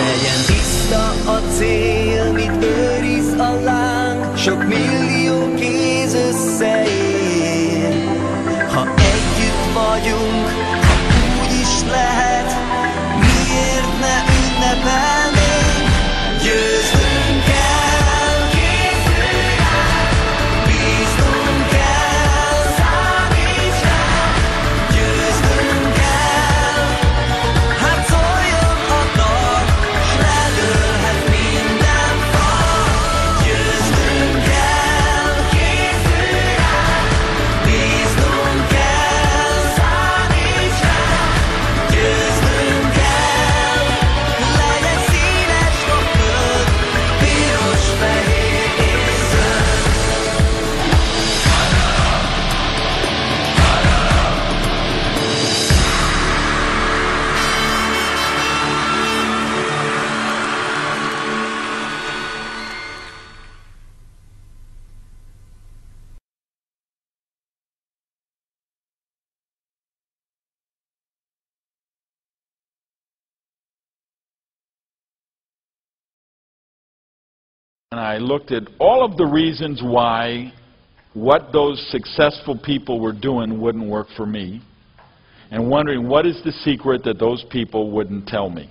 Legyen tiszta a cél, mit őriz a láng, sok millió kéz összeér. Ha együtt vagyunk, ha úgy is lehet, miért ne ünnepelnénk? Győznünk kell, készülj rá, bíznunk kell, számíts rá. Győznünk kell, hát szóljon a dal, s ledőlhet minden fal. Győznünk kell, készülj rá, bíznunk kell, számíts rá. Győznünk kell, legyen színes a föld, piros, fehér és zöld. And I looked at all of the reasons why what those successful people were doing wouldn't work for me, and wondering what is the secret that those people wouldn't tell me.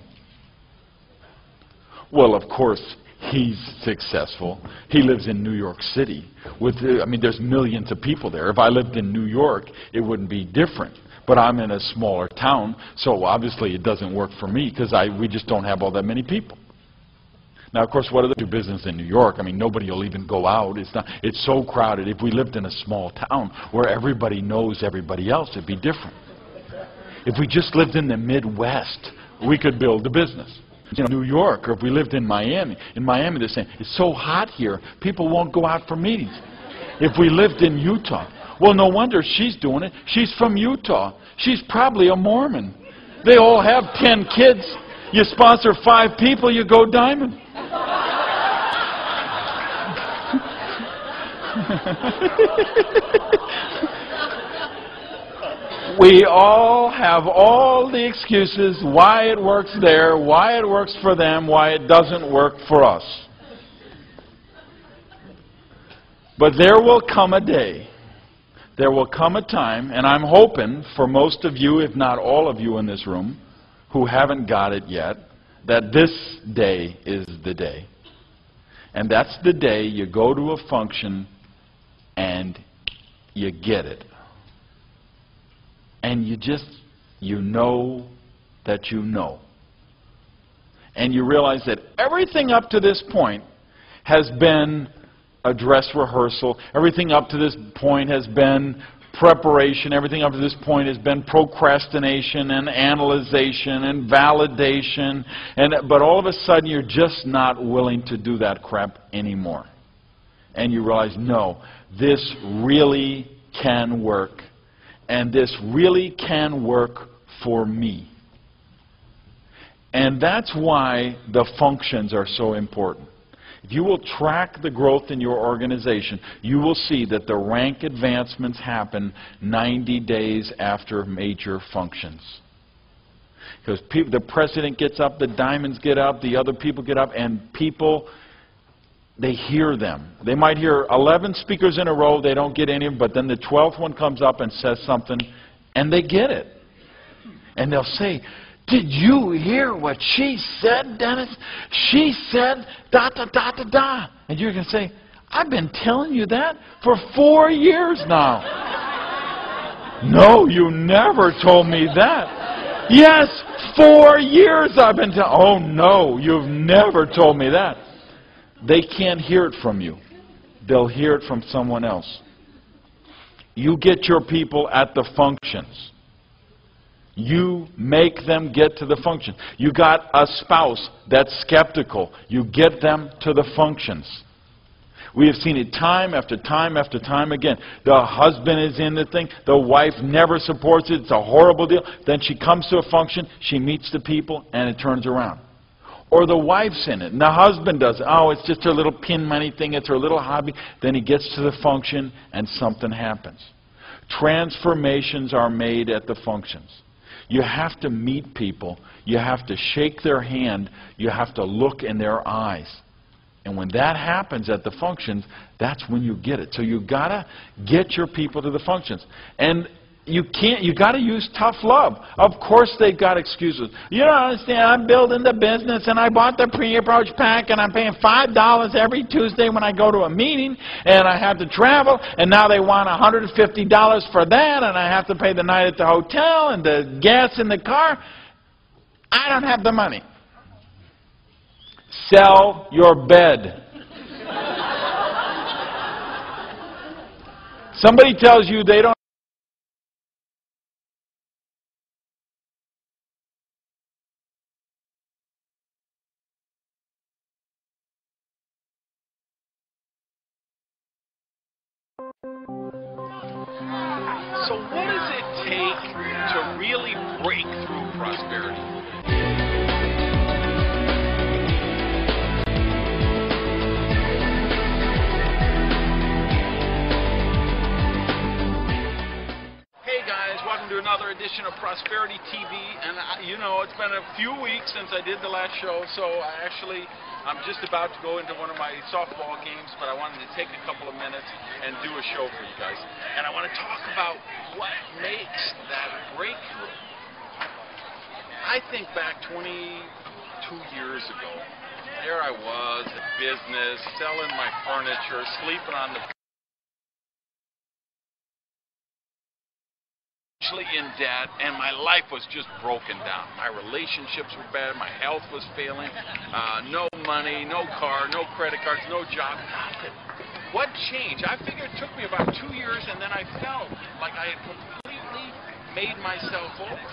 Well, of course, he's successful. He lives in New York City. I mean, there's millions of people there. If I lived in New York, it wouldn't be different. But I'm in a smaller town, so obviously it doesn't work for me because we just don't have all that many people. Now, of course, what do they do business in New York? I mean, nobody will even go out. It's so crowded. If we lived in a small town where everybody knows everybody else, it'd be different. If we just lived in the Midwest, we could build a business. You know, New York, or if we lived in Miami they're saying, it's so hot here, people won't go out for meetings. If we lived in Utah, well, no wonder she's doing it. She's from Utah. She's probably a Mormon. They all have 10 kids. You sponsor 5 people, you go diamond. We all have all the excuses why it works there, why it works for them, why it doesn't work for us. But there will come a day, there will come a time, and I'm hoping for most of you, if not all of you in this room, who haven't got it yet, that this day is the day. And that's the day you go to a function and you get it. And you know that you know. And you realize that everything up to this point has been a dress rehearsal. Everything up to this point has been preparation. Everything up to this point has been procrastination and analyzation and validation. But all of a sudden you're just not willing to do that crap anymore. And you realize, no, this really can work. And this really can work for me. And that's why the functions are so important. If you will track the growth in your organization, you will see that the rank advancements happen 90 days after major functions. Because the president gets up, the diamonds get up, the other people get up, and people, they hear them. They might hear 11 speakers in a row, they don't get any of them, but then the 12th one comes up and says something, and they get it. And they'll say, did you hear what she said, Dennis? She said da da da da da. And you're going to say, I've been telling you that for 4 years now. No, you never told me that. Yes, 4 years I've been telling. Oh no, you've never told me that. They can't hear it from you. They'll hear it from someone else. You get your people at the functions. You make them get to the function. You got a spouse that's skeptical. You get them to the functions. We have seen it time after time after time again. The husband is in the thing. The wife never supports it. It's a horrible deal. Then she comes to a function. She meets the people, and it turns around. Or the wife's in it, and the husband does it. Oh, it's just her little pin money thing. It's her little hobby. Then he gets to the function, and something happens. Transformations are made at the functions. You have to meet people. You have to shake their hand. You have to look in their eyes. And when that happens at the functions, that's when you get it. So you got to get your people to the functions. And you got to use tough love. Of course they've got excuses. You don't understand, I'm building the business and I bought the pre-approach pack and I'm paying $5 every Tuesday when I go to a meeting and I have to travel and now they want $150 for that and I have to pay the night at the hotel and the gas in the car. I don't have the money. Sell your bed. Somebody tells you they don't. So what does it take to really break through prosperity? Hey guys, welcome to another edition of Prosperity TV, and you know, it's been a few weeks since I did the last show, so I'm just about to go into one of my softball games, but I wanted to take a couple of minutes and do a show for you guys. And I want to talk about what makes that breakthrough. I think back 22 years ago, there I was in business, selling my furniture, sleeping on the in debt, and my life was just broken down. My relationships were bad, my health was failing, no money, no car, no credit cards, no job, nothing. What changed? I figured it took me about 2 years, and then I felt like I had completely made myself over.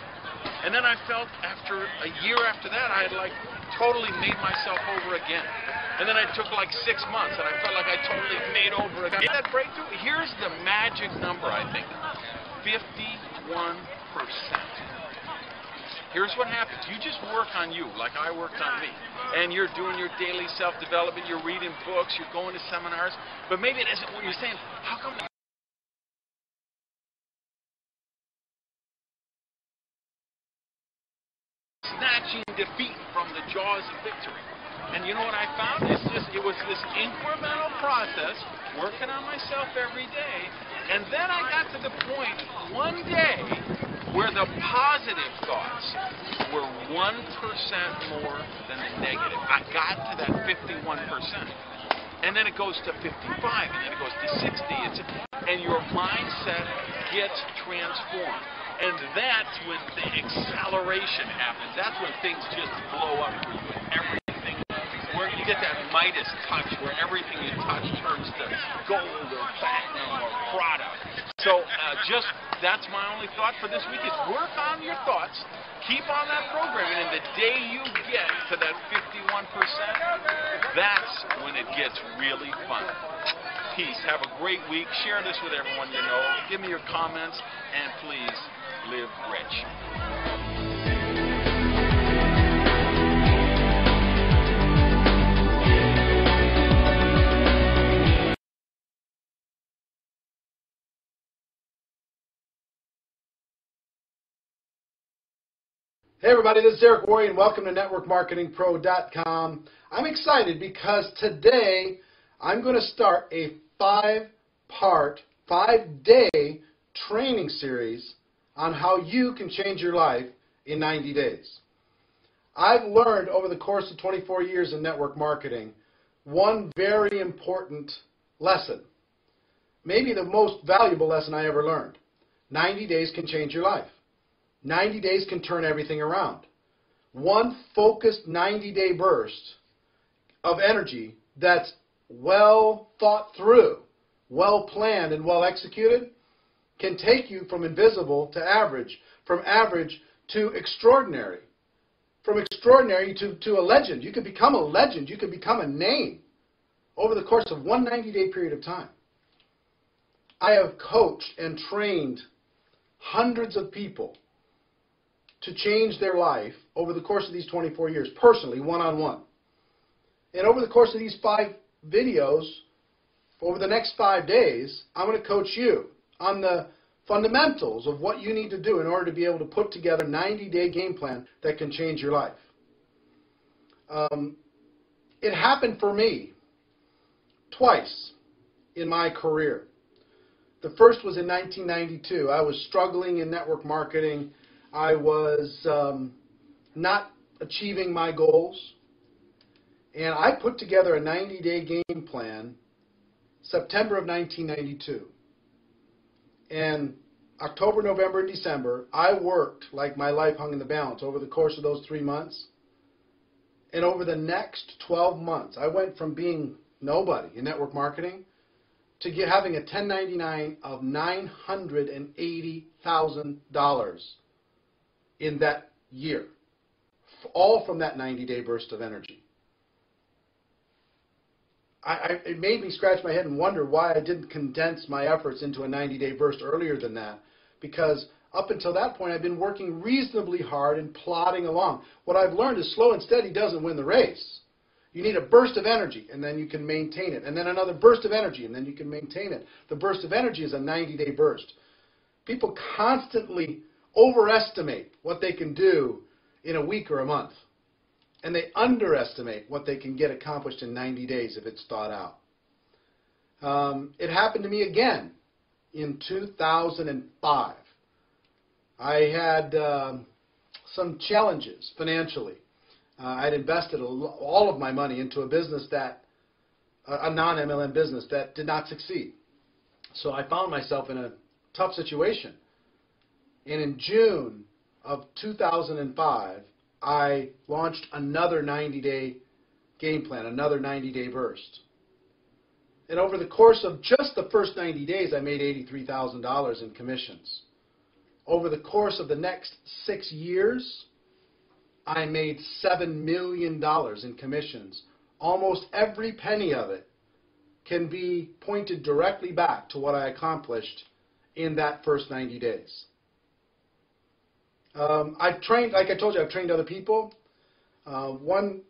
And then I felt after a year after that, I had like totally made myself over again. And then it took like 6 months, and I felt like I totally made over again. That breakthrough, here's the magic number, I think. 51%. Here's what happens. You just work on you like I worked on me. And you're doing your daily self-development, you're reading books, you're going to seminars, but maybe it isn't what you're saying. How come snatching defeat from the jaws of victory? And you know what I found? It was this incremental process, working on myself every day, and then I got to the point one day where the positive thoughts were 1% more than the negative. I got to that 51%. And then it goes to 55, and then it goes to 60, and your mindset gets transformed. And that's when the acceleration happens. That's when things just blow up for you, and everything, where you get that Midas touch, where everything you touch turns to gold or platinum or product. So that's my only thought for this week is work on your thoughts, keep on that programming, and the day you get to that 51%, that's when it gets really fun. Peace. Have a great week. Share this with everyone you know. Give me your comments, and please live rich. Hey everybody, this is Derek Worre and welcome to NetworkMarketingPro.com. I'm excited because today I'm going to start a 5-day training series on how you can change your life in 90 days. I've learned over the course of 24 years in network marketing one very important lesson, maybe the most valuable lesson I ever learned. 90 days can change your life. 90 days can turn everything around. One focused 90-day burst of energy that's well thought through, well planned, and well executed can take you from invisible to average, from average to extraordinary, from extraordinary to a legend. You could become a legend. You could become a name over the course of one 90-day period of time. I have coached and trained hundreds of people to change their life over the course of these 24 years, personally, one-on-one. And over the course of these 5 videos, over the next 5 days, I'm going to coach you on the fundamentals of what you need to do in order to be able to put together a 90-day game plan that can change your life. It happened for me twice in my career. The first was in 1992. I was struggling in network marketing. I was not achieving my goals. And I put together a 90-day game plan September of 1992. And October, November, and December, I worked like my life hung in the balance over the course of those 3 months. And over the next 12 months, I went from being nobody in network marketing to having a 1099 of $980,000 in that year, all from that 90-day burst of energy. It made me scratch my head and wonder why I didn't condense my efforts into a 90-day burst earlier than that, because up until that point I've been working reasonably hard and plodding along. What I've learned is slow and steady doesn't win the race. You need a burst of energy, and then you can maintain it, and then another burst of energy, and then you can maintain it. The burst of energy is a 90-day burst. People constantly overestimate what they can do in a week or a month, and they underestimate what they can get accomplished in 90 days if it's thought out. It happened to me again in 2005. I had some challenges financially. I'd invested all of my money into a business a non-MLM business that did not succeed. So I found myself in a tough situation. And in June of 2005, I launched another 90-day game plan, another 90-day burst. And over the course of just the first 90 days, I made $83,000 in commissions. Over the course of the next 6 years, I made $7 million in commissions. Almost every penny of it can be pointed directly back to what I accomplished in that first 90 days. I've trained, like I told you, I've trained other people. One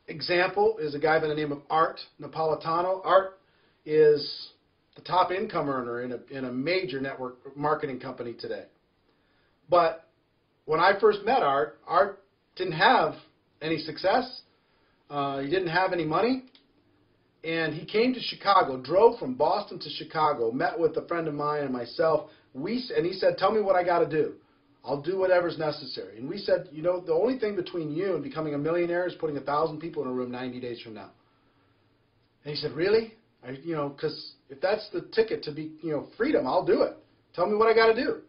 example is a guy by the name of Art Napolitano. Art is the top income earner in a major network marketing company today. But when I first met Art, Art didn't have any success. He didn't have any money. And he came to Chicago, drove from Boston to Chicago, met with a friend of mine and myself. And he said, "Tell me what I got to do. I'll do whatever's necessary." And we said, "You know, the only thing between you and becoming a millionaire is putting 1,000 people in a room 90 days from now." And he said, "Really? Because if that's the ticket to be, freedom, I'll do it. Tell me what I got to do."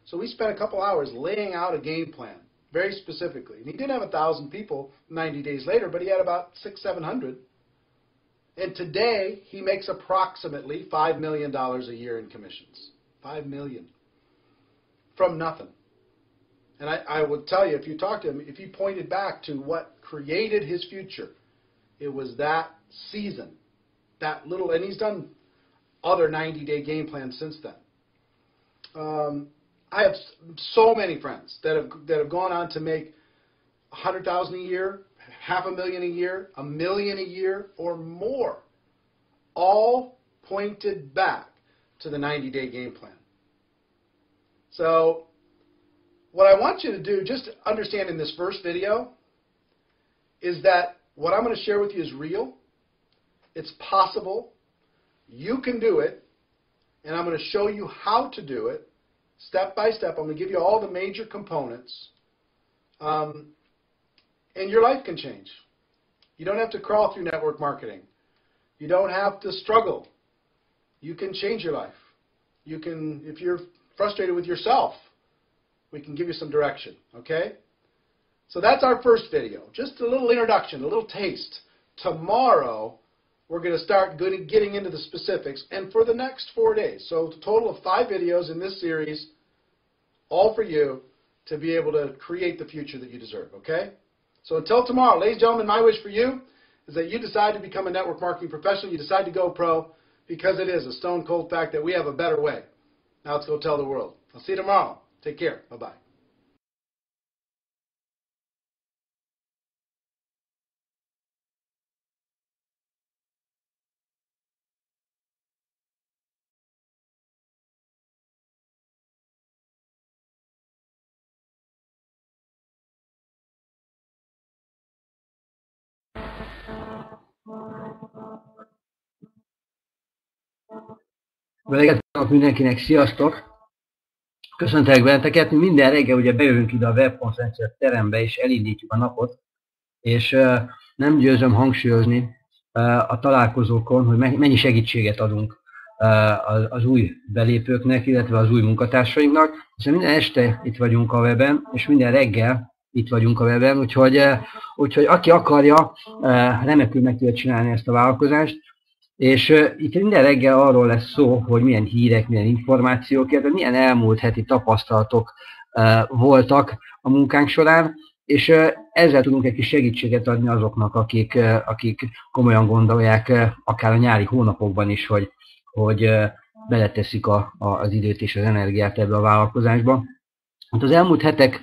So we spent a couple hours laying out a game plan, very specifically. And he didn't have 1,000 people 90 days later, but he had about 600-700. And today, he makes approximately $5 million a year in commissions. $5 million. From nothing. And I would tell you, if you talk to him, if he pointed back to what created his future, it was that season, that little, and he's done other 90-day game plans since then. I have so many friends that have gone on to make $100,000 a year, $500,000 a year, $1 million a year, or more, all pointed back to the 90-day game plan. So what I want you to do, just to understand in this first video, is that what I'm going to share with you is real. It's possible. You can do it. And I'm going to show you how to do it, step by step. I'm going to give you all the major components. And your life can change. You don't have to crawl through network marketing. You don't have to struggle. You can change your life. You can, if you're frustrated with yourself, we can give you some direction, okay? So that's our first video. Just a little introduction, a little taste. Tomorrow, we're going to start getting into the specifics, and for the next 4 days. So a total of 5 videos in this series, all for you to be able to create the future that you deserve, okay? So until tomorrow, ladies and gentlemen, my wish for you is that you decide to become a network marketing professional. You decide to go pro, because it is a stone cold fact that we have a better way. Now let's go tell the world. I'll see you tomorrow. Take care. Bye-bye. Reggelt kívánok mindenkinek, sziasztok! Köszöntelek benneteket, mi minden reggel ugye bejövünk ide a webkonferencia terembe és elindítjuk a napot, és nem győzöm hangsúlyozni a találkozókon, hogy mennyi segítséget adunk az új belépőknek, illetve az új munkatársainknak, hiszen minden este itt vagyunk a weben, és minden reggel itt vagyunk a weben, úgyhogy aki akarja, remekül meg tudja csinálni ezt a vállalkozást. És itt minden reggel arról lesz szó, hogy milyen hírek, milyen információk, illetve milyen elmúlt heti tapasztalatok voltak a munkánk során, és ezzel tudunk egy kis segítséget adni azoknak, akik komolyan gondolják, akár a nyári hónapokban is, hogy beleteszik az időt és az energiát ebbe a vállalkozásba. Hát az elmúlt hetek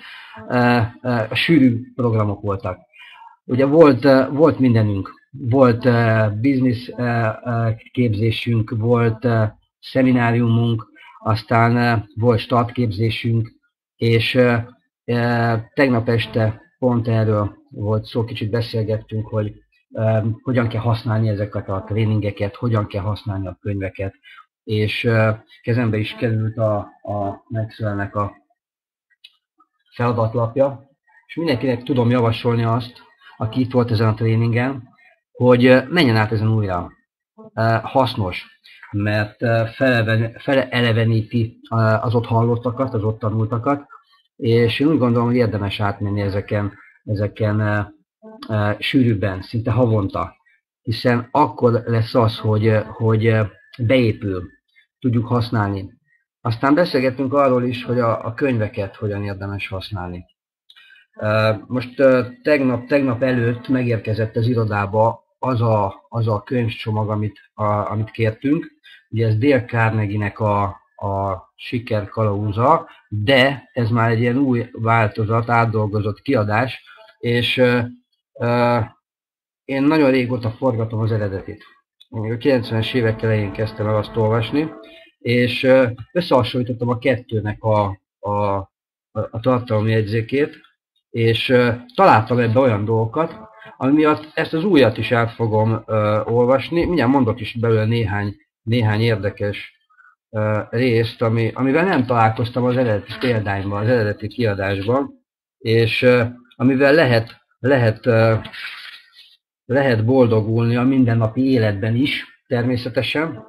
sűrű programok voltak. Ugye volt mindenünk. Volt business képzésünk, volt szemináriumunk, aztán volt startképzésünk, és tegnap este pont erről volt szó, kicsit beszélgettünk, hogy hogyan kell használni ezeket a tréningeket, hogyan kell használni a könyveket, és kezembe is került a Maxwellnek a feladatlapja, és mindenkinek tudom javasolni azt, aki itt volt ezen a tréningen, hogy menjen át ezen újra. Hasznos, mert feleeleveníti az ott hallottakat, az ott tanultakat, és én úgy gondolom, hogy érdemes átmenni ezeken sűrűbben, szinte havonta, hiszen akkor lesz az, hogy beépül, tudjuk használni. Aztán beszélgettünk arról is, hogy a könyveket hogyan érdemes használni. Most tegnap előtt megérkezett az irodába az a könyvcsomag, amit kértünk. Ugye ez Dale Carnegie-nek a siker kalauza, de ez már egy ilyen új változat, átdolgozott kiadás, és én nagyon régóta forgatom az eredetit. A 90-es évek elején kezdtem el azt olvasni, és összehasonlítottam a kettőnek a tartalomjegyzékét, és találtam ebbe olyan dolgokat, ami miatt ezt az újat is át fogom olvasni. Mindjárt mondok is belőle néhány érdekes részt, amivel nem találkoztam az eredeti példányban, az eredeti kiadásban, és amivel lehet boldogulni a mindennapi életben is, természetesen,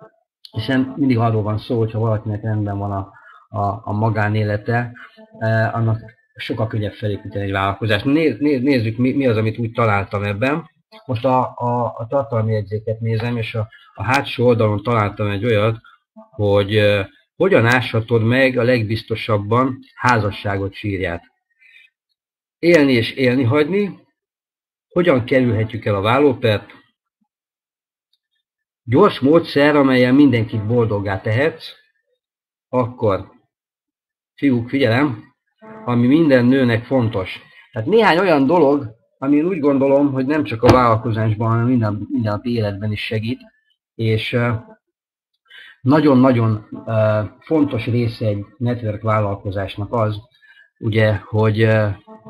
hiszen mindig arról van szó, hogyha valakinek rendben van a magánélete, annak sokkal könnyebb felépíteni egy vállalkozást. Nézzük, mi az, amit úgy találtam ebben. Most a tartalmi jegyzéket nézem, és a hátsó oldalon találtam egy olyat, hogy hogyan áshatod meg a legbiztosabban házasságot sírját. Élni és élni hagyni, hogyan kerülhetjük el a vállópert, gyors módszer, amelyen mindenkit boldoggá tehetsz, akkor fiúk, figyelem, ami minden nőnek fontos. Tehát néhány olyan dolog, ami úgy gondolom, hogy nem csak a vállalkozásban, hanem mindennapi életben is segít, és nagyon-nagyon fontos része egy network vállalkozásnak az, ugye, hogy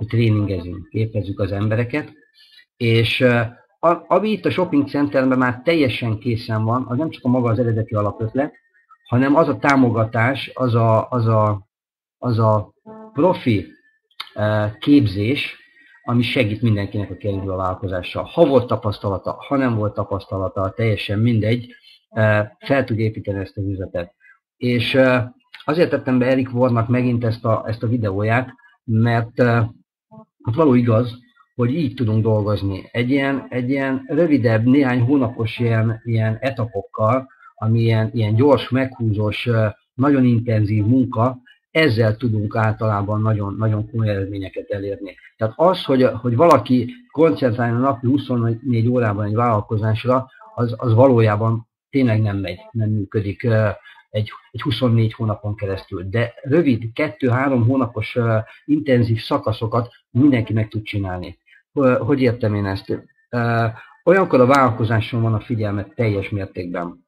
tréningezünk, képezzük az embereket, és ami itt a shopping centerben már teljesen készen van, az nem csak a maga az eredeti alapötlet, hanem az a támogatás, az a profi képzés, ami segít mindenkinek a kerülő vállalkozással. Ha volt tapasztalata, ha nem volt tapasztalata, teljesen mindegy, fel tud építeni ezt az üzletet. És azért tettem be Eric Warnak megint ezt a videóját, mert való igaz, hogy így tudunk dolgozni. Egy ilyen rövidebb, néhány hónapos ilyen etapokkal, ami ilyen gyors, meghúzós, nagyon intenzív munka, ezzel tudunk általában nagyon komoly eredményeket elérni. Tehát az, hogy valaki koncentráljon a napi 24 órában egy vállalkozásra, az valójában tényleg nem megy, nem működik egy 24 hónapon keresztül. De rövid, 2-3 hónapos intenzív szakaszokat mindenki meg tud csinálni. Hogy értem én ezt? Olyankor a vállalkozáson van a figyelmet teljes mértékben.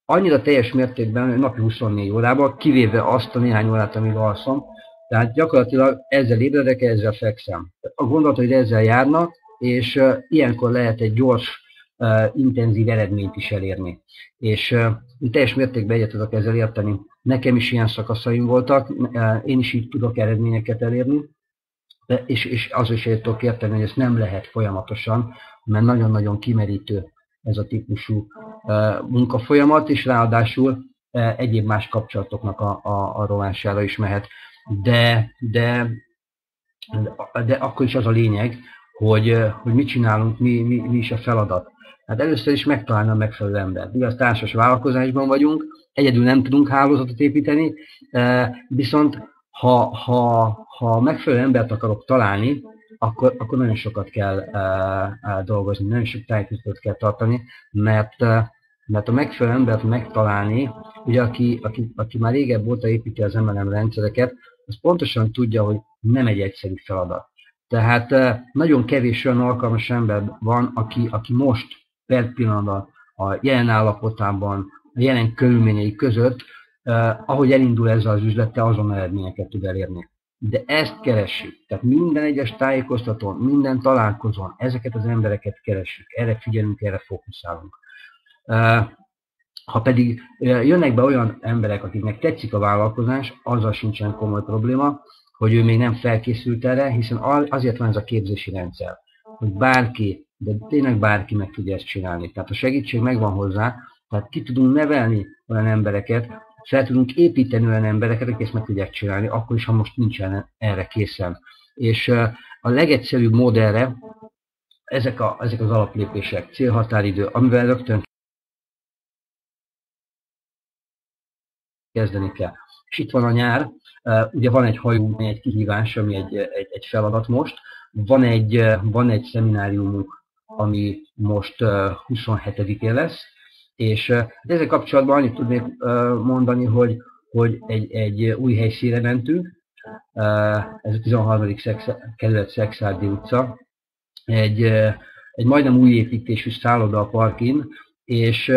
Annyira teljes mértékben, hogy napi 24 órában, kivéve azt a néhány órát, amíg alszom, tehát gyakorlatilag ezzel ébredek, ezzel fekszem. A gondolat, hogy ezzel járnak, és ilyenkor lehet egy gyors intenzív eredményt is elérni. És én teljes mértékben egyet tudok ezzel érteni. Nekem is ilyen szakaszaim voltak, én is így tudok eredményeket elérni, és az is egyet tudok érteni, hogy ezt nem lehet folyamatosan, mert nagyon-nagyon kimerítő ez a típusú munkafolyamat, és ráadásul egyéb más kapcsolatoknak a rovására is mehet. De akkor is az a lényeg, hogy mit csinálunk, mi is a feladat. Hát először is megtalálni a megfelelő embert. Igaz, társas vállalkozásban vagyunk, egyedül nem tudunk hálózatot építeni, viszont ha megfelelő embert akarok találni, akkor nagyon sokat kell dolgozni, nagyon sok tájékoztatót kell tartani, mert a megfelelő embert megtalálni, ugye aki már régebb óta építi az MLM rendszereket, az pontosan tudja, hogy nem egy egyszerű feladat. Tehát nagyon kevés olyan alkalmas ember van, aki most per pillanatban a jelen állapotában, a jelen körülményei között, ahogy elindul ezzel az üzlettel, azon eredményeket tud elérni. De ezt keressük. Tehát minden egyes tájékoztatón, minden találkozón ezeket az embereket keressük. Erre figyelünk, erre fókuszálunk. Ha pedig jönnek be olyan emberek, akiknek tetszik a vállalkozás, azzal sincsen komoly probléma, hogy ő még nem felkészült erre, hiszen azért van ez a képzési rendszer, hogy bárki, de tényleg bárki meg tudja ezt csinálni. Tehát a segítség megvan hozzá, tehát ki tudunk nevelni olyan embereket, fel tudunk építeni olyan embereket, akik ezt meg tudják csinálni, akkor is, ha most nincsen erre készen. És a legegyszerűbb mód erre, ezek az alaplépések, célhatáridő, amivel rögtön kezdeni kell. És itt van a nyár, ugye van egy hajó, egy kihívás, ami egy feladat most, van egy szemináriumunk, ami most 27-én lesz, és ezzel kapcsolatban annyit tudnék mondani, hogy egy új helyszínre mentünk, ez a 13. kerület Szekszárdi utca, egy majdnem új építésű szálloda a parkin, és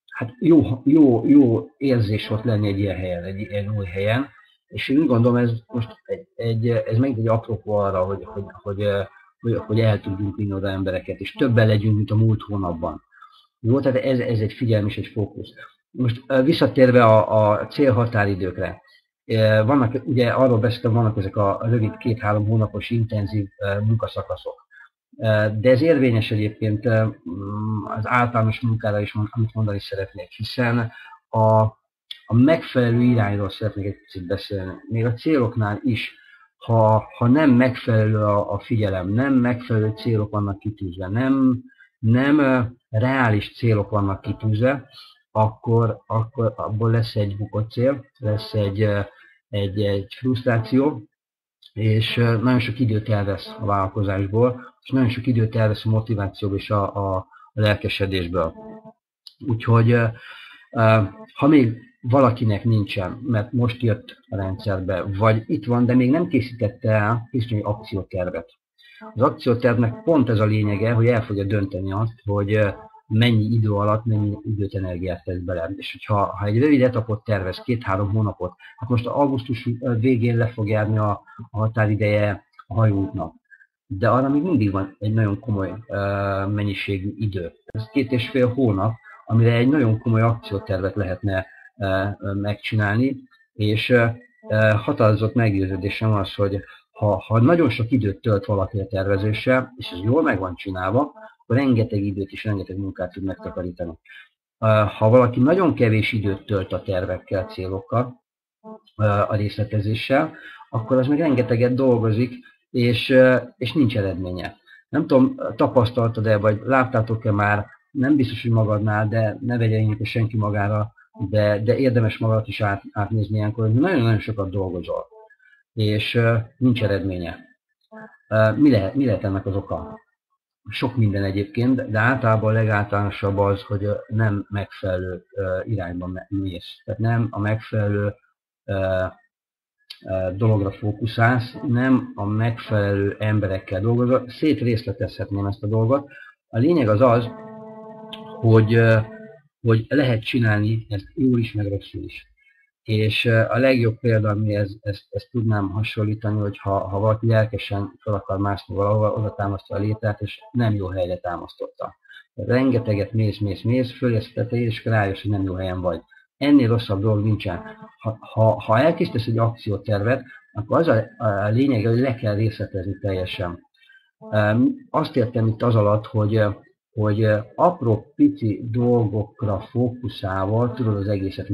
hát jó érzés volt lenni egy ilyen helyen, egy ilyen új helyen, és én úgy gondolom, ez most ez megint egy apropó arra, hogy el tudjunk vinni oda embereket, és többen legyünk, mint a múlt hónapban. Jó, tehát ez egy figyelm és egy fókusz. Most visszatérve a célhatáridőkre, vannak, ugye arról beszéltem, vannak ezek a rövid 2-3 hónapos intenzív munkaszakaszok. De ez érvényes egyébként az általános munkára is, amit mondani szeretnék, hiszen a megfelelő irányról szeretnék egy picit beszélni. Még a céloknál is, ha nem megfelelő a figyelem, nem megfelelő célok vannak kitűzve, nem reális célok vannak kitűzve, akkor abból lesz egy bukott cél, lesz egy frusztráció, és nagyon sok időt elvesz a vállalkozásból, és nagyon sok időt elvesz a motivációból és a lelkesedésből. Úgyhogy ha még valakinek nincsen, mert most jött a rendszerbe, vagy itt van, de még nem készítette el, készíteni egy akciótervet. Az akciótervnek pont ez a lényege, hogy el fogja dönteni azt, hogy mennyi idő alatt, mennyi időt, energiát tesz bele. És ha egy rövid etapot tervez, 2-3 hónapot, hát most augusztus végén le fog járni a határideje a hajóútnak. De arra még mindig van egy nagyon komoly mennyiségű idő. Ez 2,5 hónap, amire egy nagyon komoly akciótervet lehetne megcsinálni, és határozott meggyőződésem az, hogy ha nagyon sok időt tölt valaki a tervezéssel, és ez jól meg van csinálva, akkor rengeteg időt és rengeteg munkát tud megtakarítani. Ha valaki nagyon kevés időt tölt a tervekkel, célokkal, a részletezéssel, akkor az meg rengeteget dolgozik, és nincs eredménye. Nem tudom, tapasztaltad-e, vagy láttátok-e már, nem biztos, hogy magadnál, de ne vegye senki magára, de érdemes magadat is átnézni ilyenkor, hogy nagyon-nagyon sokat dolgozol, és nincs eredménye. Mi lehet ennek az oka? Sok minden egyébként, de általában a legáltalánosabb az, hogy nem megfelelő irányban mész. Tehát nem a megfelelő dologra fókuszálsz, nem a megfelelő emberekkel dolgozol. Szétrészletezhetném ezt a dolgot. A lényeg az, hogy lehet csinálni ezt jól is, meg rosszul is. És a legjobb példa, ami ezt tudnám hasonlítani, hogy ha valaki lelkesen fel akar mászni valahol, oda támasztja a létrát, és nem jó helyre támasztotta. Rengeteget mész, fölérsz tetejére, és rájössz, hogy nem jó helyen vagy. Ennél rosszabb dolog nincsen. Ha elkészítesz egy akciótervet, akkor az a lényeg, hogy le kell részletezni teljesen. Azt értem itt az alatt, hogy apró pici dolgokra fókuszálva tudod az egészet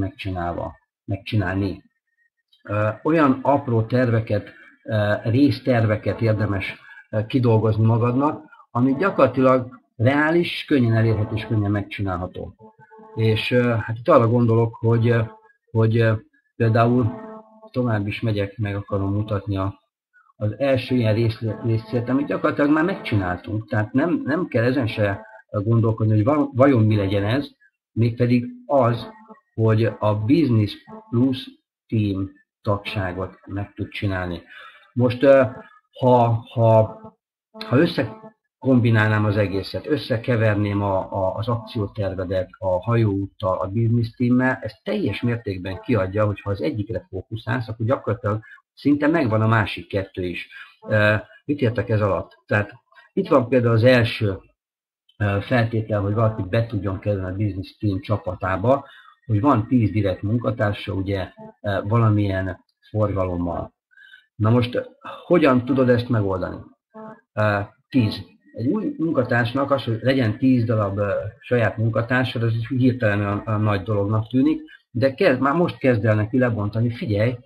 megcsinálni. Olyan apró terveket, részterveket érdemes kidolgozni magadnak, ami gyakorlatilag reális, könnyen elérhető és könnyen megcsinálható. És hát itt arra gondolok, hogy például tovább is megyek, meg akarom mutatni az első ilyen részlet, amit gyakorlatilag már megcsináltunk. Tehát nem kell ezen se gondolkodni, hogy vajon mi legyen ez, mégpedig az, hogy a Business Plus Team tagságot meg tud csinálni. Most, ha összekombinálnám az egészet, összekeverném az akciótervedet a hajóúttal, a business teammel, ez teljes mértékben kiadja, hogy ha az egyikre fókuszálsz, akkor gyakorlatilag szinte megvan a másik kettő is. Mit értek ez alatt? Tehát itt van például az első feltétel, hogy valaki be tudjon kerülni a business team csapatába, hogy van 10 direkt munkatársa, ugye valamilyen forgalommal. Na most, hogyan tudod ezt megoldani? 10. Egy új munkatársnak az, hogy legyen 10 darab saját munkatársad, az hirtelen olyan nagy dolognak tűnik, de már most kezd el neki lebontani, figyelj,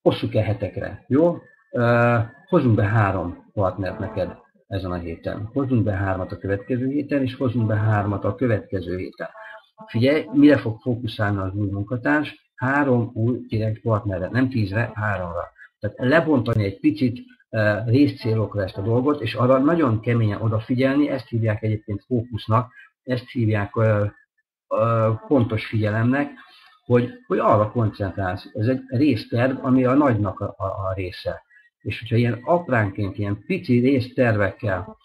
osszuk el hetekre, jó? Hozzunk be 3 partnert neked ezen a héten. Hozzunk be 3-at a következő héten, és hozzunk be 3-at a következő héten. Figyelj, mire fog fókuszálni az új munkatárs? 3 új direkt partnerre, nem 10-re, 3-ra. Tehát lebontani egy picit részcélokra ezt a dolgot, és arra nagyon keményen odafigyelni, ezt hívják egyébként fókusznak, ezt hívják pontos figyelemnek, hogy arra koncentrálsz. Ez egy részterv, ami a nagynak a része. És hogyha ilyen apránként, ilyen pici résztervekkel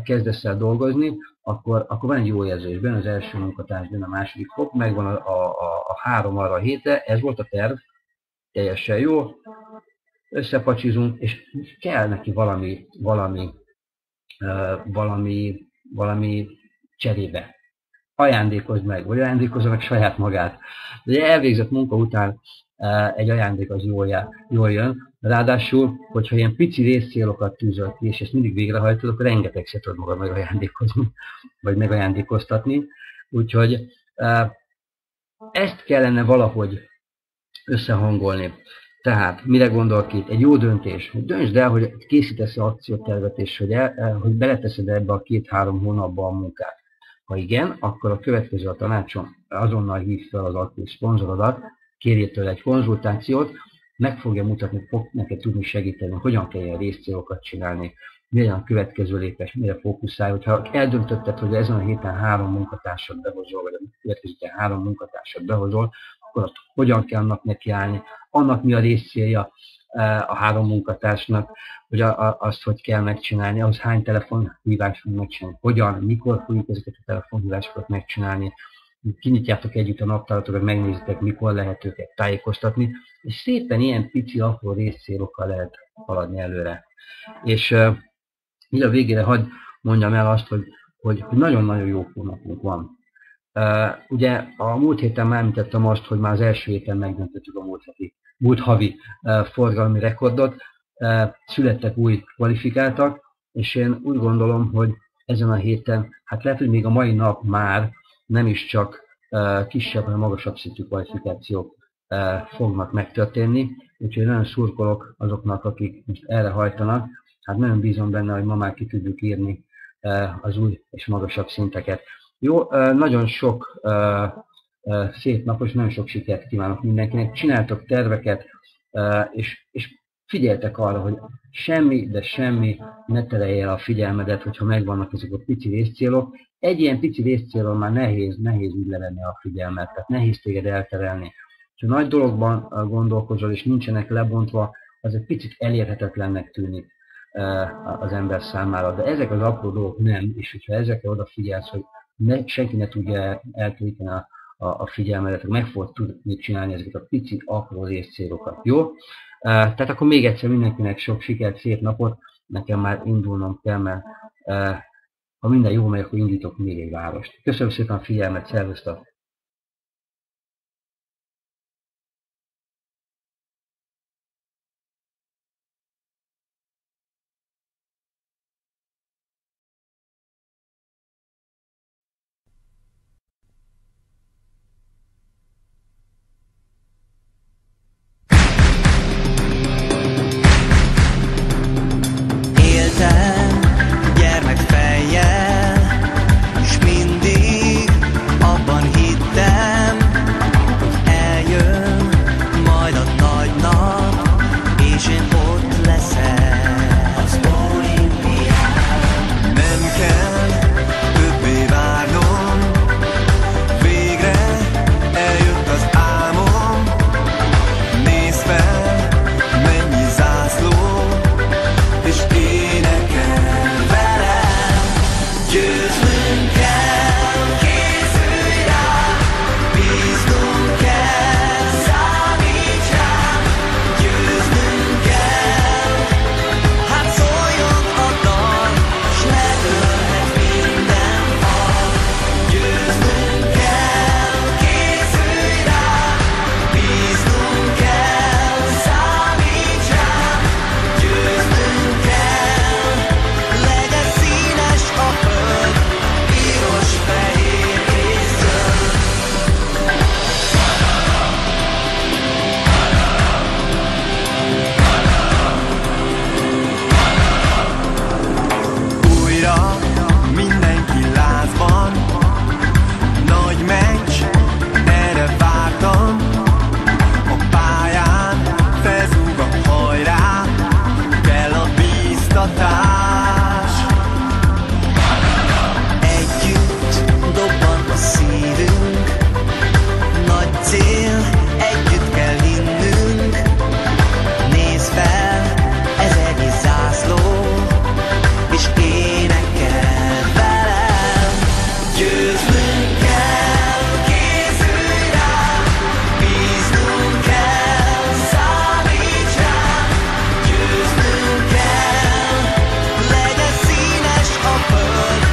kezdesz el dolgozni, akkor van egy jó érzés. Benne az első munkatárs, benne a második fok, megvan a 3 arra a hétre, ez volt a terv, teljesen jó, összepacsizunk, és kell neki valami cserébe. Ajándékozd meg, vagy ajándékozza meg saját magát. De elvégzett munka után egy ajándék az jól jön. Ráadásul, hogyha ilyen pici részcélokat tűzöl ki, és ezt mindig végrehajtod, akkor rengetegszer tudod magad megajándékozni, vagy megajándékoztatni. Úgyhogy ezt kellene valahogy összehangolni. Tehát, mire gondolok itt? Egy jó döntés. Döntsd el, hogy készítesz akciótervet, és hogy beleteszed ebbe a 2-3 hónapba a munkát. Ha igen, akkor a következő a tanácsom, azonnal hívd fel az aktív szponzorodat, kérjél tőle egy konzultációt, meg fogja mutatni, fog neked tudni segíteni, hogyan kell ilyen részcélokat csinálni, mi a következő lépés, mire fókuszálj. Hogyha eldöntötted, hogy ezen a héten 3 munkatársat behozol, vagy a következő héten 3 munkatársat behozol, akkor hogyan kell annak nekiállni, annak mi a részcélja a 3 munkatársnak, hogy azt hogy kell megcsinálni, ahhoz hány telefonhívást fogunk megcsinálni, hogyan, mikor fogjuk ezeket a telefonhívásokat megcsinálni, kinyitjátok együtt a naptáratokat, megnézitek, mikor lehet őket tájékoztatni, és szépen ilyen pici, apró részcélokkal lehet haladni előre. És így a végére hadd mondjam el azt, hogy nagyon-nagyon jó hónapunk van. Ugye a múlt héten már említettem azt, hogy már az első héten megdöntöttük a múlt havi forgalmi rekordot, születtek új kvalifikáltak, és én úgy gondolom, hogy ezen a héten, hát lehet, hogy még a mai nap már nem is csak kisebb, hanem magasabb szintű kvalifikációk fognak megtörténni, úgyhogy nagyon szurkolok azoknak, akik most erre hajtanak, hát nagyon bízom benne, hogy ma már ki tudjuk írni az új és magasabb szinteket. Jó, nagyon sok szép napos, nagyon sok sikert kívánok mindenkinek. Csináltok terveket, és figyeltek arra, hogy semmi, de semmi ne terelje el a figyelmedet, hogyha megvannak ezek a pici részcélok. Egy ilyen pici részcélon már nehéz úgy levenni a figyelmet, tehát nehéz téged elterelni. Ha nagy dologban gondolkozol, és nincsenek lebontva, az egy picit elérhetetlennek tűnik az ember számára. De ezek az apró dolgok nem, és hogyha ezekre odafigyelsz, hogy senki ne tudja eltéríteni a figyelmedet, meg fogod tudni csinálni ezeket a pici, apró részcélokat. Jó? Tehát akkor még egyszer mindenkinek sok sikert, szép napot, nekem már indulnom kell, mert ha minden jó megy, akkor indítok még egy várost. Köszönöm szépen a figyelmet, szervusztok! Éltem gyermekfejjel, s mindig abban hittem, hogy eljön majd a nagy nap, és én ott leszek az olimpián. Nem kell többé várnom, végre eljött az álmom. Nézd fel, mennyi zászló, és énekel velem. Győznünk kell, készülj rá, bíznunk kell, számíts rám. Győznünk kell, hát szóljon a dal, s ledőlhet minden fal. Győznünk kell, készülj rá, bíznunk kell, számíts rám. Győznünk kell, legyen színes a föld, piros, fehér és zöld. Újra mindenki lázban, nagy meccs, erre vártam. A pályán felzúg a hajrá, kell a bíztatás. Együtt dobban a szívünk, nagy cél, együtt kell hinnünk. Nézd fel, ez egy zászló, és énekel velem. Győznünk kell, készülj rá, bíznunk kell, számíts rám. Győznünk kell, legyen színes a föld,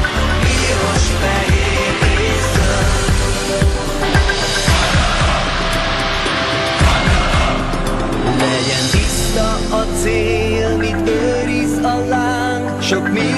piros, fehér és zöld. Legyen tiszta a cél, mit őriz a láng, sok millió